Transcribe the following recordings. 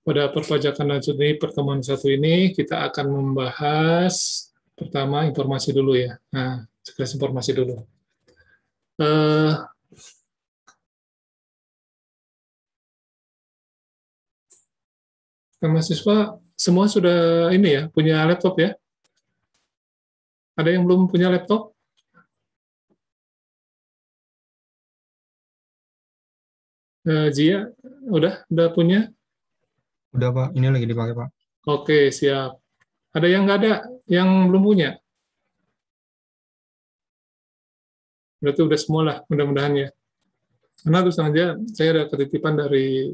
Pada perpajakan lanjut ini, pertemuan satu ini, kita akan membahas pertama informasi dulu ya. Nah, sekilas informasi dulu. Eh, Mahasiswa semua sudah ini ya, punya laptop ya? Ada yang belum punya laptop? Jia, udah punya? Udah Pak, ini lagi dipakai Pak. Oke, siap. Ada yang nggak ada, yang belum punya? Berarti udah semua lah, mudah-mudahan ya. Karena terus saja, saya ada ketitipan dari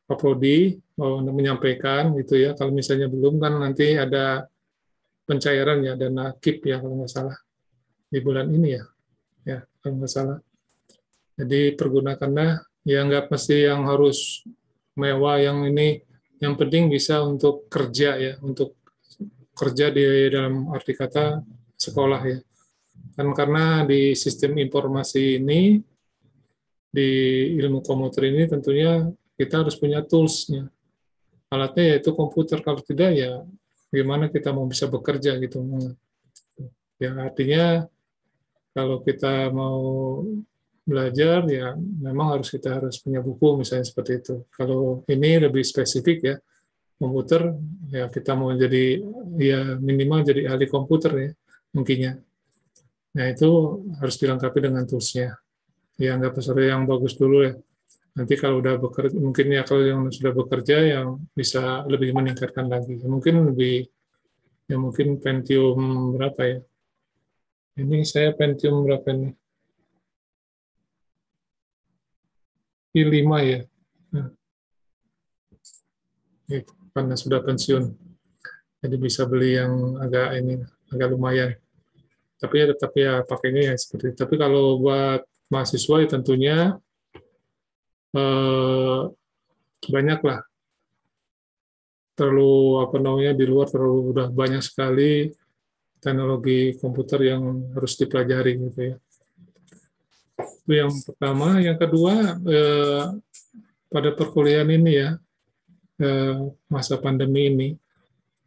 Pak Prodi untuk menyampaikan gitu ya. Kalau misalnya belum kan nanti ada pencairan ya dana KIP ya kalau nggak salah di bulan ini ya kalau nggak salah. Jadi pergunakanlah ya nggak mesti yang harus mewah yang ini. Yang penting bisa untuk kerja ya, untuk kerja di dalam arti kata sekolah ya. Kan karena di sistem informasi ini, di ilmu komputer ini tentunya kita harus punya tools-nya. Alatnya yaitu komputer, kalau tidak ya gimana kita mau bisa bekerja gitu. Ya artinya kalau kita mau belajar ya memang kita harus punya buku misalnya seperti itu. Kalau ini lebih spesifik ya, komputer ya kita mau jadi ya minimal jadi ahli komputer ya mungkinnya. Nah itu harus dilengkapi dengan tools-nya. Ya nggak perlu yang bagus dulu ya. Nanti kalau udah bekerja, mungkin ya kalau yang sudah bekerja yang bisa lebih meningkatkan lagi. Mungkin lebih, ya mungkin Pentium berapa ya? Ini saya Pentium berapa nih? I5 ya. Nah, itu, karena sudah pensiun. Jadi bisa beli yang agak ini, agak lumayan. Tapi ya tetap ya pakainya ya seperti itu. Tapi kalau buat mahasiswa ya tentunya eh, banyak lah, terlalu apa namanya di luar terlalu udah banyak sekali teknologi komputer yang harus dipelajari gitu ya. Itu yang pertama. Yang kedua, pada perkuliahan ini ya, masa pandemi ini,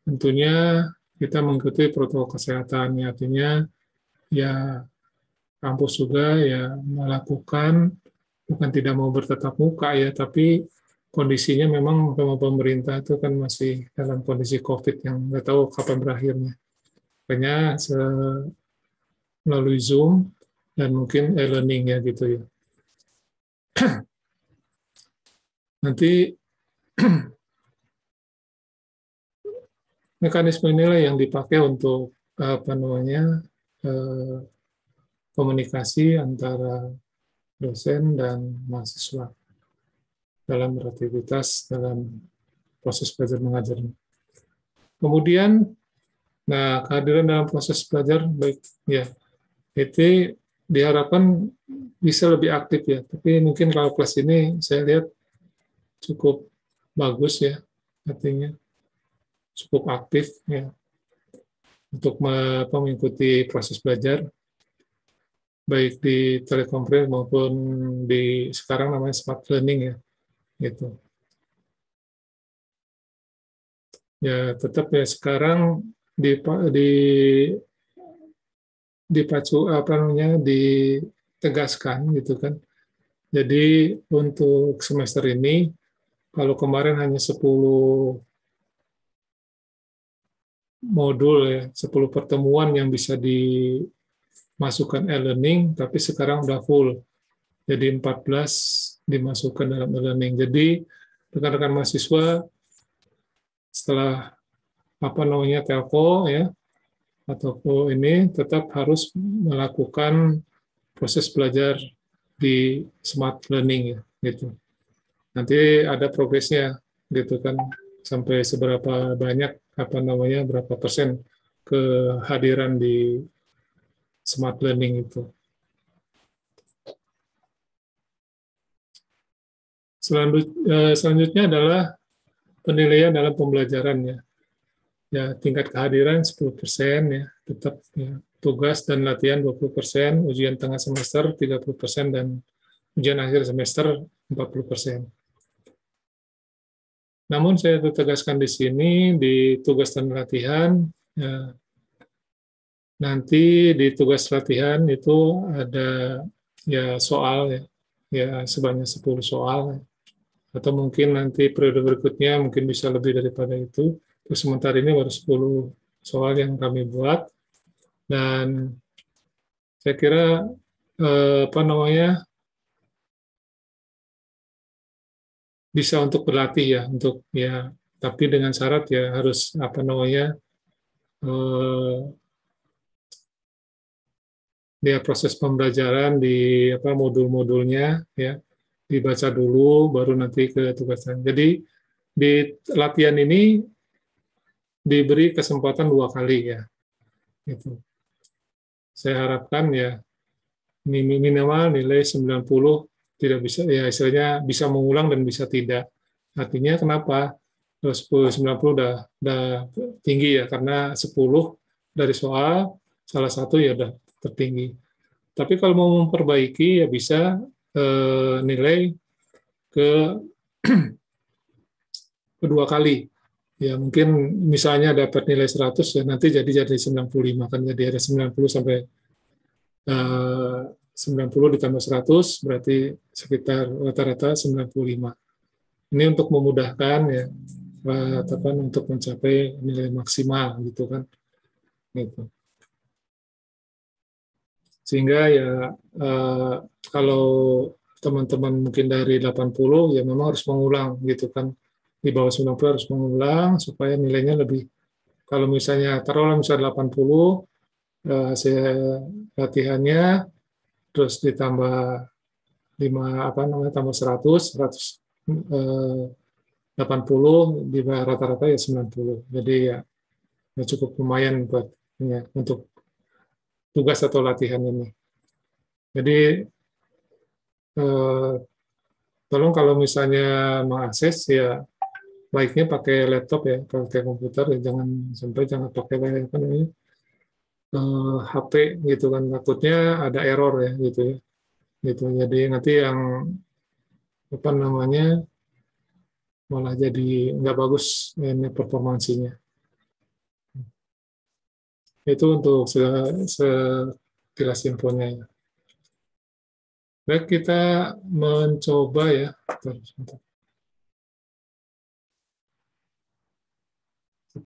tentunya kita mengikuti protokol kesehatan. Artinya ya kampus juga ya melakukan, bukan tidak mau bertatap muka ya, tapi kondisinya memang sama pemerintah itu kan masih dalam kondisi COVID yang nggak tahu kapan berakhirnya. Makanya melalui Zoom dan mungkin e-learning ya gitu ya. Nanti mekanisme inilah yang dipakai untuk apa namanya eh, komunikasi antara dosen dan mahasiswa dalam beraktivitas dalam proses belajar mengajar. Kemudian, nah kehadiran dalam proses belajar baik ya itu diharapkan bisa lebih aktif ya. Tapi mungkin kalau kelas ini saya lihat cukup bagus ya, artinya cukup aktif ya untuk mengikuti proses belajar baik di telekonferensi maupun di sekarang namanya smart learning ya gitu. Ya tetap ya sekarang di di dipacu apa namanya ditegaskan gitu kan. Jadi untuk semester ini kalau kemarin hanya 10 modul ya, 10 pertemuan yang bisa dimasukkan e-learning, tapi sekarang udah full. Jadi 14 dimasukkan dalam e-learning. Jadi rekan-rekan mahasiswa setelah apa namanya telco ya atau ini tetap harus melakukan proses belajar di smart learning ya gitu. Nanti ada progresnya gitu kan sampai seberapa banyak apa namanya berapa persen kehadiran di smart learning itu. Selanjutnya adalah penilaian dalam pembelajaran ya. Ya, tingkat kehadiran 10% ya, tetap ya. Tugas dan latihan 20%, ujian tengah semester 30%, dan ujian akhir semester 40%. Namun saya tegaskan di sini di tugas dan latihan, ya, nanti di tugas latihan itu ada ya soal ya, ya sebanyak 10 soal, atau mungkin nanti periode berikutnya mungkin bisa lebih daripada itu. Terus sementara ini baru 10 soal yang kami buat, dan saya kira apa namanya, bisa untuk berlatih ya, untuk ya, tapi dengan syarat ya harus apa namanya, eh, dia proses pembelajaran di apa modul-modulnya ya dibaca dulu baru nanti ke tugasan. Jadi di latihan ini diberi kesempatan 2 kali ya. Gitu. Saya harapkan ya minimal nilai 90, tidak bisa ya istilahnya bisa mengulang dan bisa tidak. Artinya kenapa? 10 90 udah tinggi ya, karena 10 dari soal salah satu ya udah tertinggi. Tapi kalau mau memperbaiki ya bisa nilai ke kedua kali. Ya mungkin misalnya dapat nilai 100 ya nanti jadi 95, kan jadi ada 90 sampai 90 ditambah 100 berarti sekitar rata-rata 95. Ini untuk memudahkan ya teman untuk mencapai nilai maksimal gitu kan. Gitu. Sehingga ya kalau teman-teman mungkin dari 80 ya memang harus mengulang gitu kan. Di bawah 90 harus mengulang supaya nilainya lebih. Kalau misalnya taruhlah misalnya 80 hasil latihannya terus ditambah 5 apa namanya tambah 80 di rata-rata ya 90. Jadi ya cukup lumayan buat ya, untuk tugas atau latihan ini. Jadi eh, tolong kalau misalnya mengakses ya baiknya pakai laptop ya, pakai komputer ya, jangan pakai apa namanya HP gitu kan, takutnya ada error ya gitu ya. Gitu. Jadi nanti yang apa namanya malah jadi nggak bagus ini performansinya. Itu untuk sekilas infonya ya. Baik, kita mencoba ya.